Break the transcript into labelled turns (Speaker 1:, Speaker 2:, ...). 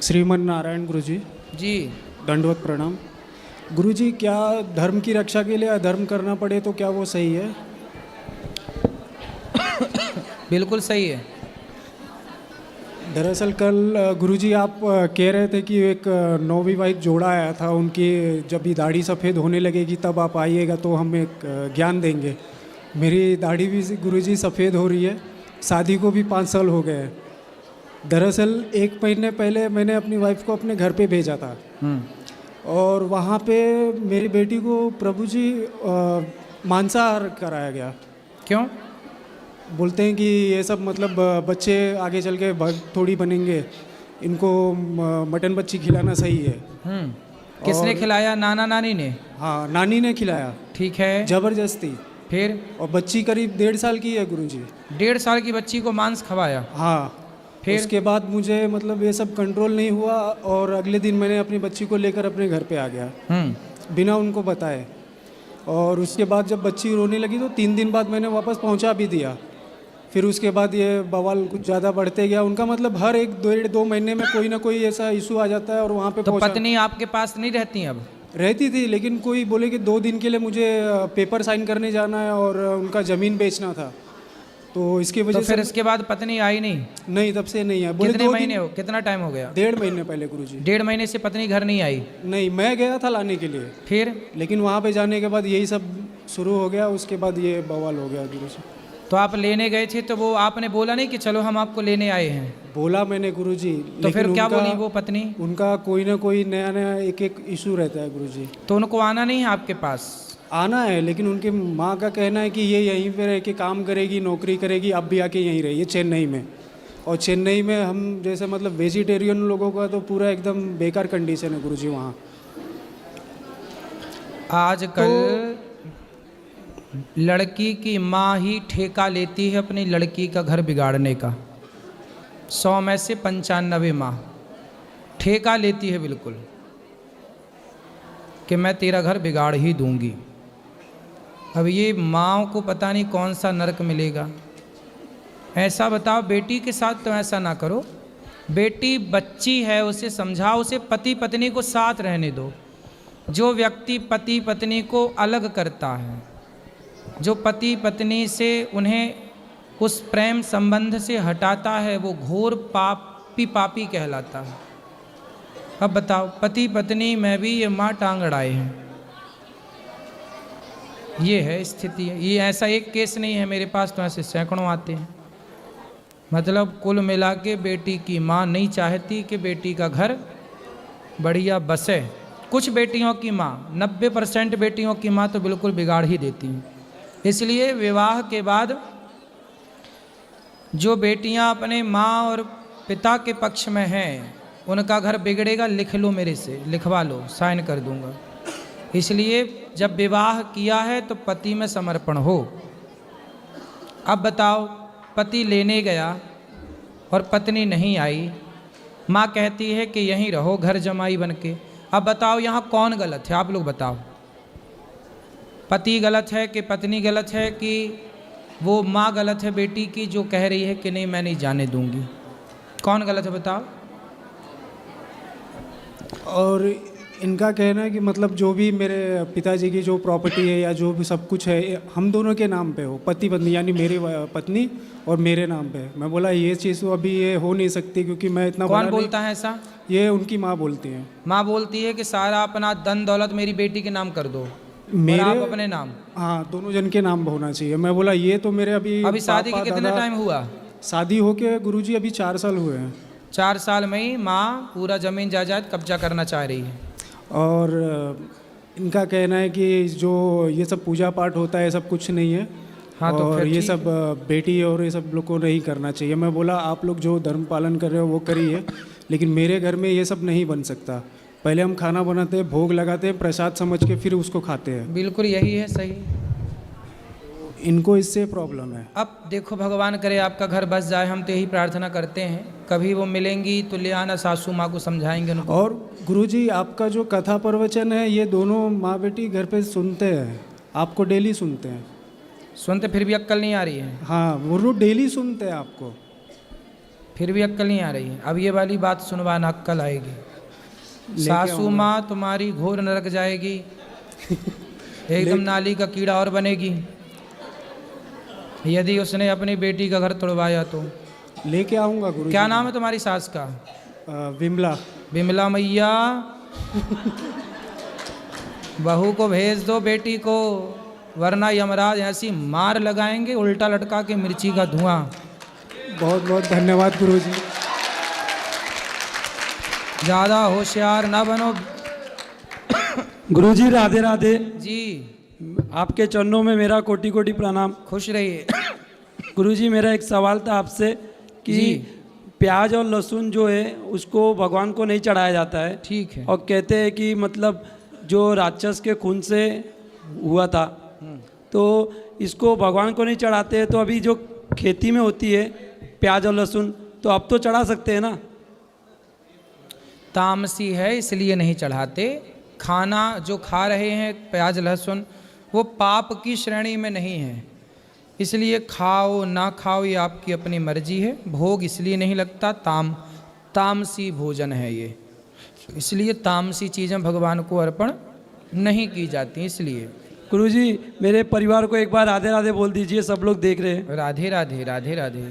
Speaker 1: श्रीमन नारायण गुरुजी,
Speaker 2: जी।
Speaker 1: दंडवत प्रणाम। गुरुजी, क्या धर्म की रक्षा के लिए अधर्म करना पड़े तो क्या वो सही है?
Speaker 2: बिल्कुल सही है।
Speaker 1: दरअसल कल गुरुजी आप कह रहे थे कि एक नवविवाहित जोड़ा आया था, उनकी जब भी दाढ़ी सफ़ेद होने लगेगी तब आप आइएगा तो हम एक ज्ञान देंगे। मेरी दाढ़ी भी गुरुजी सफ़ेद हो रही है, शादी को भी 5 साल हो गए हैं। दरअसल 1 महीने पहले मैंने अपनी वाइफ को अपने घर पे भेजा था और वहाँ पे मेरी बेटी को प्रभु जी मांसाहार कराया गया।
Speaker 2: क्यों?
Speaker 1: बोलते हैं कि ये सब मतलब बच्चे आगे चल के थोड़ी बनेंगे, इनको मटन बच्ची खिलाना सही है।
Speaker 2: किसने खिलाया? नाना नानी ने?
Speaker 1: हाँ, नानी ने खिलाया।
Speaker 2: ठीक है।
Speaker 1: ज़बरदस्ती।
Speaker 2: फिर?
Speaker 1: और बच्ची करीब 1.5 साल की है गुरुजी।
Speaker 2: 1.5 साल की बच्ची को मांस खवाया?
Speaker 1: हाँ।
Speaker 2: फिर?
Speaker 1: उसके बाद मुझे मतलब ये सब कंट्रोल नहीं हुआ और अगले दिन मैंने अपनी बच्ची को लेकर अपने घर पे आ गया बिना उनको बताए। और उसके बाद जब बच्ची रोने लगी तो 3 दिन बाद मैंने वापस पहुंचा भी दिया। फिर उसके बाद ये बवाल कुछ ज़्यादा बढ़ते गया। उनका मतलब हर 1-2 महीने में कोई ना कोई ऐसा इशू आ जाता है और वहाँ पे
Speaker 2: तो पत्नी आपके पास नहीं रहती? अब
Speaker 1: रहती थी, लेकिन कोई बोले कि 2 दिन के लिए मुझे पेपर साइन करने जाना है और उनका ज़मीन बेचना था, तो इसकी वजह
Speaker 2: तो फिर इसके बाद पत्नी आई नहीं?
Speaker 1: नहीं, तब से नहीं है।
Speaker 2: कितने महीने हो? कितना टाइम हो गया?
Speaker 1: 1.5 महीने पहले गुरुजी।
Speaker 2: 1.5 महीने से पत्नी घर नहीं आई?
Speaker 1: नहीं, मैं गया था लाने के लिए।
Speaker 2: फिर?
Speaker 1: लेकिन वहाँ पे जाने के बाद यही सब शुरू हो गया। उसके बाद ये बवाल हो गया गुरुजी।
Speaker 2: तो आप लेने गए थे तो वो आपने बोला नहीं कि चलो हम आपको लेने आए हैं?
Speaker 1: बोला मैंने गुरुजी।
Speaker 2: तो फिर क्या बोली वो पत्नी?
Speaker 1: उनका कोई ना कोई नया नया एक इशू रहता है गुरुजी।
Speaker 2: तो उनको आना नहीं है आपके पास?
Speaker 1: आना है, लेकिन उनकी माँ का कहना है कि ये यहीं पे रह के काम करेगी, नौकरी करेगी, अब भी आके यहीं रही है चेन्नई में। और चेन्नई में हम जैसे मतलब वेजिटेरियन लोगों का तो पूरा एकदम बेकार कंडीशन है गुरुजी वहाँ।
Speaker 2: आजकल लड़की की माँ ही ठेका लेती है अपनी लड़की का घर बिगाड़ने का। 100 में से 95 माँ ठेका लेती है बिल्कुल कि मैं तेरा घर बिगाड़ ही दूंगी। अब ये माँओं को पता नहीं कौन सा नरक मिलेगा। ऐसा बताओ, बेटी के साथ तो ऐसा ना करो। बेटी बच्ची है, उसे समझाओ, उसे पति पत्नी को साथ रहने दो। जो व्यक्ति पति पत्नी को अलग करता है, जो पति पत्नी से उन्हें उस प्रेम संबंध से हटाता है, वो घोर पापी कहलाता है। अब बताओ, पति पत्नी में भी ये माँ टांग अड़ाए हैं। ये है स्थिति। ये ऐसा एक केस नहीं है मेरे पास, तो ऐसे सैकड़ों आते हैं। मतलब कुल मिला के बेटी की माँ नहीं चाहती कि बेटी का घर बढ़िया बसे। कुछ बेटियों की माँ, 90% बेटियों की माँ तो बिल्कुल बिगाड़ ही देती हैं। इसलिए विवाह के बाद जो बेटियां अपने माँ और पिता के पक्ष में हैं, उनका घर बिगड़ेगा, लिख लो, मेरे से लिखवा लो, साइन कर दूंगा। इसलिए जब विवाह किया है तो पति में समर्पण हो। अब बताओ, पति लेने गया और पत्नी नहीं आई, माँ कहती है कि यहीं रहो घर जमाई बन के। अब बताओ यहाँ कौन गलत है? आप लोग बताओ। पति गलत है कि पत्नी गलत है कि वो माँ गलत है बेटी की जो कह रही है कि नहीं मैं नहीं जाने दूंगी? कौन गलत है बताओ?
Speaker 1: और इनका कहना है कि मतलब जो भी मेरे पिताजी की जो प्रॉपर्टी है या जो भी सब कुछ है, हम दोनों के नाम पे हो, पति पत्नी, यानी मेरी पत्नी और मेरे नाम पे। मैं बोला ये चीज़ तो अभी ये हो नहीं सकती क्योंकि मैं इतना
Speaker 2: कौन बोलता है ऐसा?
Speaker 1: ये उनकी माँ बोलती हैं।
Speaker 2: माँ बोलती है कि सारा अपना धन दौलत मेरी बेटी के नाम कर दो,
Speaker 1: मेरे
Speaker 2: और आप अपने नाम।
Speaker 1: हाँ, दोनों जन के नाम होना चाहिए। मैं बोला ये तो मेरे अभी
Speaker 2: शादी के कितना टाइम हुआ?
Speaker 1: शादी होके गुरुजी अभी 4 साल हुए हैं।
Speaker 2: 4 साल में ही माँ पूरा जमीन जायदाद कब्जा करना चाह रही है।
Speaker 1: और इनका कहना है कि जो ये सब पूजा पाठ होता है सब कुछ नहीं है।
Speaker 2: हाँ, तो
Speaker 1: और
Speaker 2: फिर
Speaker 1: ये सब बेटी और ये सब लोग को नहीं करना चाहिए। मैं बोला आप लोग जो धर्म पालन कर रहे हो वो करिए, लेकिन मेरे घर में ये सब नहीं बन सकता। पहले हम खाना बनाते हैं, भोग लगाते हैं, प्रसाद समझ के फिर उसको खाते हैं।
Speaker 2: बिल्कुल यही है सही।
Speaker 1: इनको इससे प्रॉब्लम है।
Speaker 2: अब देखो, भगवान करे आपका घर बस जाए, हम तो यही प्रार्थना करते हैं। कभी वो मिलेंगी तो ले आना, सासू माँ को समझाएंगे उनको।
Speaker 1: और गुरुजी आपका जो कथा प्रवचन है ये दोनों माँ बेटी घर पे सुनते हैं, आपको डेली सुनते हैं।
Speaker 2: सुनते फिर भी अक्ल नहीं आ रही है?
Speaker 1: हाँ, वो डेली सुनते हैं आपको।
Speaker 2: फिर भी अक्कल नहीं आ रही है। अब ये वाली बात सुनवाना, अक्कल आएगी। सासू माँ तुम्हारी घोर नरक जाएगी, एकदम नाली का कीड़ा और बनेगी, यदि उसने अपनी बेटी का घर तोड़वाया तो।
Speaker 1: लेके आऊँगा गुरुजी।
Speaker 2: क्या नाम है तुम्हारी सास का?
Speaker 1: विमला।
Speaker 2: विमला मैया, बहू को भेज दो बेटी को, वरना यमराज ऐसी मार लगाएंगे उल्टा लटका के मिर्ची का धुआं।
Speaker 1: बहुत बहुत धन्यवाद गुरुजी।
Speaker 2: ज़्यादा होशियार ना बनो।
Speaker 3: गुरुजी राधे राधे।
Speaker 2: जी
Speaker 3: आपके चरणों में मेरा कोटि कोटि प्रणाम।
Speaker 2: खुश रहिए।
Speaker 3: गुरुजी मेरा एक सवाल था आपसे कि
Speaker 2: जी।
Speaker 3: प्याज और लहसुन जो है उसको भगवान को नहीं चढ़ाया जाता है।
Speaker 2: ठीक है।
Speaker 3: और कहते हैं कि मतलब जो राक्षस के खून से हुआ था, तो इसको भगवान को नहीं चढ़ाते, तो अभी जो खेती में होती है प्याज और लहसुन, तो अब तो चढ़ा सकते हैं ना?
Speaker 2: तामसी है इसलिए नहीं चढ़ाते। खाना जो खा रहे हैं प्याज लहसुन, वो पाप की श्रेणी में नहीं है, इसलिए खाओ ना खाओ ये आपकी अपनी मर्जी है। भोग इसलिए नहीं लगता, तामसी भोजन है ये, इसलिए तामसी चीज़ें भगवान को अर्पण नहीं की जाती। इसलिए
Speaker 3: गुरुजी मेरे परिवार को एक बार राधे राधे बोल दीजिए, सब लोग देख रहे हैं।
Speaker 2: राधे राधे राधे राधे।